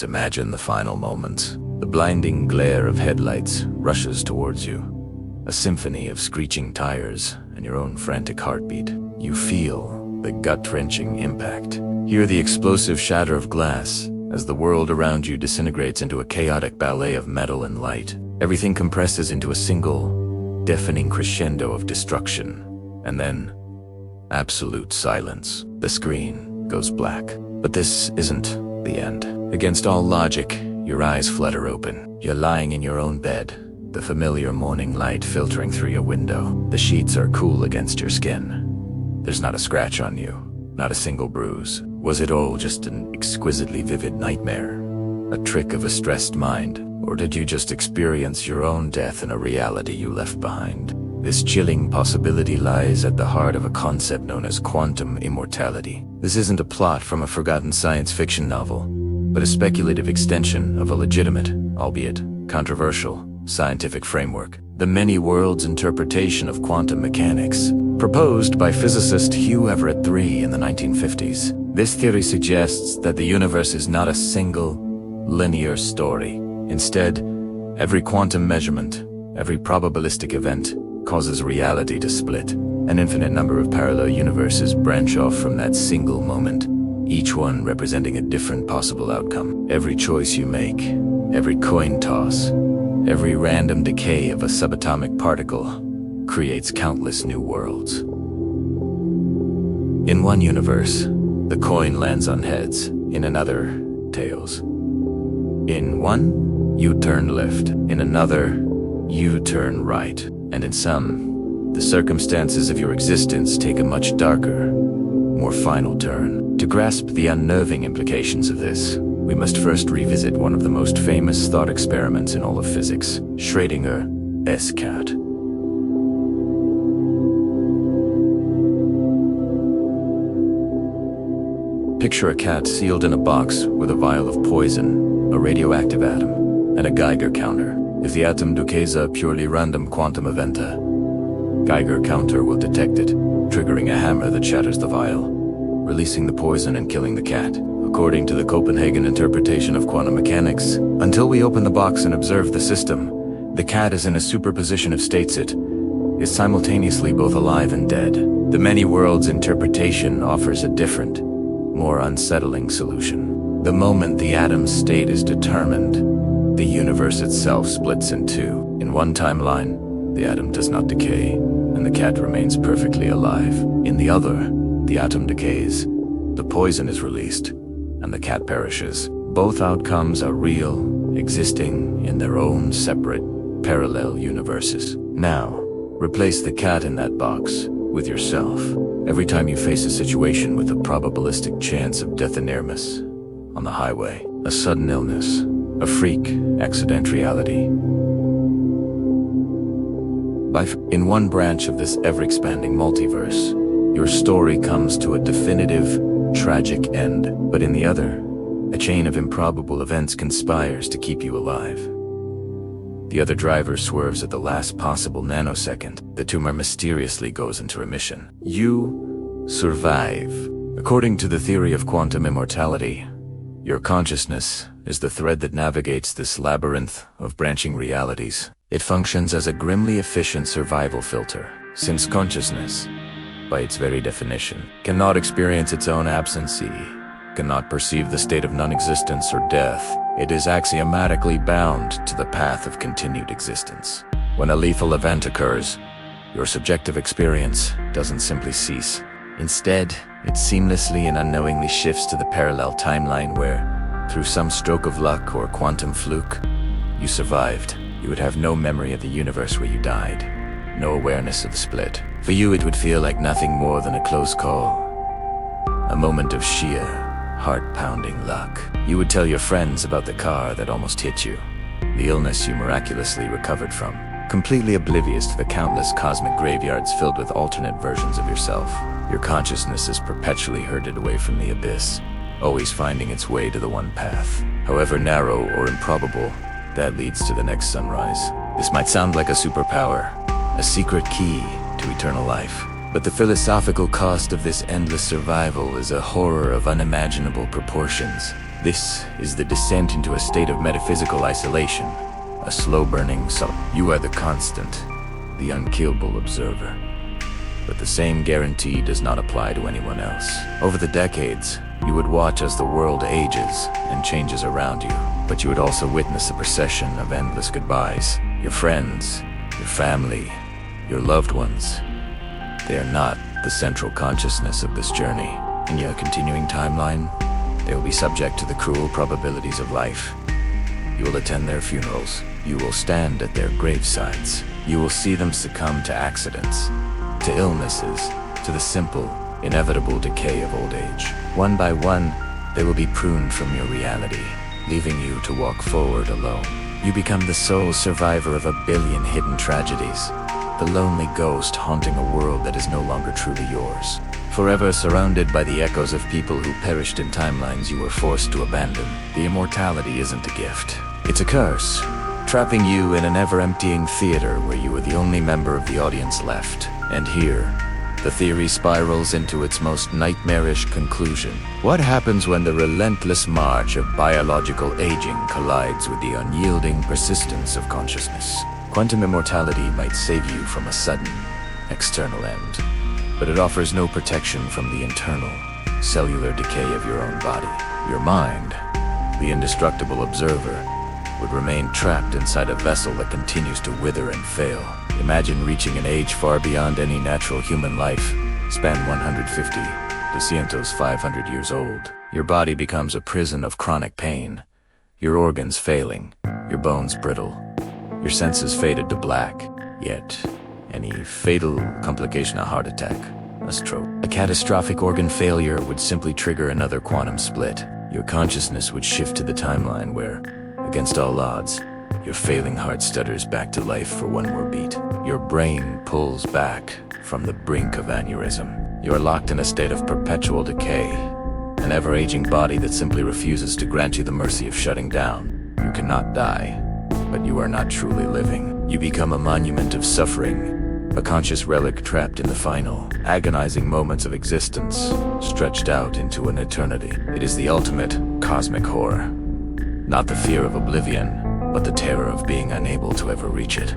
Imagine the final moment. The blinding glare of headlights rushes towards you. A symphony of screeching tires and your own frantic heartbeat. You feel the gut-wrenching impact. Hear the explosive shatter of glass as the world around you disintegrates into a chaotic ballet of metal and light. Everything compresses into a single, deafening crescendo of destruction. And then, absolute silence. The screen goes black. But this isn't the end. Against all logic, your eyes flutter open. You're lying in your own bed, the familiar morning light filtering through your window. The sheets are cool against your skin. There's not a scratch on you, not a single bruise. Was it all just an exquisitely vivid nightmare? A trick of a stressed mind? Or did you just experience your own death in a reality you left behind? This chilling possibility lies at the heart of a concept known as quantum immortality. This isn't a plot from a forgotten science fiction novel, but a speculative extension of a legitimate, albeit controversial, scientific framework. The many worlds interpretation of quantum mechanics, proposed by physicist Hugh Everett III in the 1950s. This theory suggests that the universe is not a single, linear story. Instead, every quantum measurement, every probabilistic event, causes reality to split. An infinite number of parallel universes branch off from that single moment, each one representing a different possible outcome. Every choice you make, every coin toss, every random decay of a subatomic particle creates countless new worlds. In one universe, the coin lands on heads, in another, tails. In one, you turn left, in another, you turn right, and in some, the circumstances of your existence take a much darker, more final turn. To grasp the unnerving implications of this, we must first revisit one of the most famous thought experiments in all of physics, Schrödinger's cat. Picture a cat sealed in a box with a vial of poison, a radioactive atom, and a Geiger counter. If the atom decays a purely random quantum event, a Geiger counter will detect it, triggering a hammer that shatters the vial, releasing the poison and killing the cat. According to the Copenhagen interpretation of quantum mechanics, until we open the box and observe the system, the cat is in a superposition of states. It is simultaneously both alive and dead. The many worlds interpretation offers a different, more unsettling solution. The moment the atom's state is determined, the universe itself splits in two. In one timeline, the atom does not decay, and the cat remains perfectly alive. In the other, the atom decays, the poison is released, and the cat perishes. Both outcomes are real, existing in their own separate, parallel universes. Now, replace the cat in that box with yourself. Every time you face a situation with a probabilistic chance of death and near-miss, on the highway, a sudden illness, a freak accidentality. In one branch of this ever-expanding multiverse, your story comes to a definitive, tragic end, but in the other, a chain of improbable events conspires to keep you alive. The other driver swerves at the last possible nanosecond. The tumor mysteriously goes into remission. You survive. According to the theory of quantum immortality, your consciousness is the thread that navigates this labyrinth of branching realities. It functions as a grimly efficient survival filter, since consciousness, by its very definition, cannot experience its own absence, cannot perceive the state of non-existence or death. It is axiomatically bound to the path of continued existence. When a lethal event occurs, your subjective experience doesn't simply cease. Instead, it seamlessly and unknowingly shifts to the parallel timeline where, through some stroke of luck or quantum fluke, you survived. You would have no memory of the universe where you died, no awareness of the split. For you, it would feel like nothing more than a close call, a moment of sheer, heart-pounding luck. You would tell your friends about the car that almost hit you, the illness you miraculously recovered from, completely oblivious to the countless cosmic graveyards filled with alternate versions of yourself. Your consciousness is perpetually herded away from the abyss, always finding its way to the one path, however narrow or improbable, that leads to the next sunrise. This might sound like a superpower, a secret key to eternal life, But the philosophical cost of this endless survival is a horror of unimaginable proportions. This is the descent into a state of metaphysical isolation, a slow-burning soul. You are the constant, the unkillable observer. But the same guarantee does not apply to anyone else. Over the decades, you would watch as the world ages and changes around you, but you would also witness a procession of endless goodbyes. Your friends, your family, your loved ones, they are not the central consciousness of this journey. In your continuing timeline, they will be subject to the cruel probabilities of life. You will attend their funerals. You will stand at their gravesides. You will see them succumb to accidents, to illnesses, to the simple, inevitable decay of old age. One by one, they will be pruned from your reality, leaving you to walk forward alone. You become the sole survivor of a billion hidden tragedies, the lonely ghost haunting a world that is no longer truly yours. Forever surrounded by the echoes of people who perished in timelines you were forced to abandon. The immortality isn't a gift. It's a curse, trapping you in an ever-emptying theater where you are the only member of the audience left. And here, the theory spirals into its most nightmarish conclusion. What happens when the relentless march of biological aging collides with the unyielding persistence of consciousness? Quantum immortality might save you from a sudden, external end, but it offers no protection from the internal, cellular decay of your own body. Your mind, the indestructible observer, would remain trapped inside a vessel that continues to wither and fail. Imagine reaching an age far beyond any natural human life, span 150 to 500 years old. Your body becomes a prison of chronic pain, your organs failing, your bones brittle, your senses faded to black. Yet, any fatal complication, a heart attack, a stroke, a catastrophic organ failure would simply trigger another quantum split. Your consciousness would shift to the timeline where, against all odds, your failing heart stutters back to life for one more beat. Your brain pulls back from the brink of aneurysm. You are locked in a state of perpetual decay, an ever-aging body that simply refuses to grant you the mercy of shutting down. You cannot die, but you are not truly living. You become a monument of suffering, a conscious relic trapped in the final, agonizing moments of existence, stretched out into an eternity. It is the ultimate cosmic horror. Not the fear of oblivion, but the terror of being unable to ever reach it.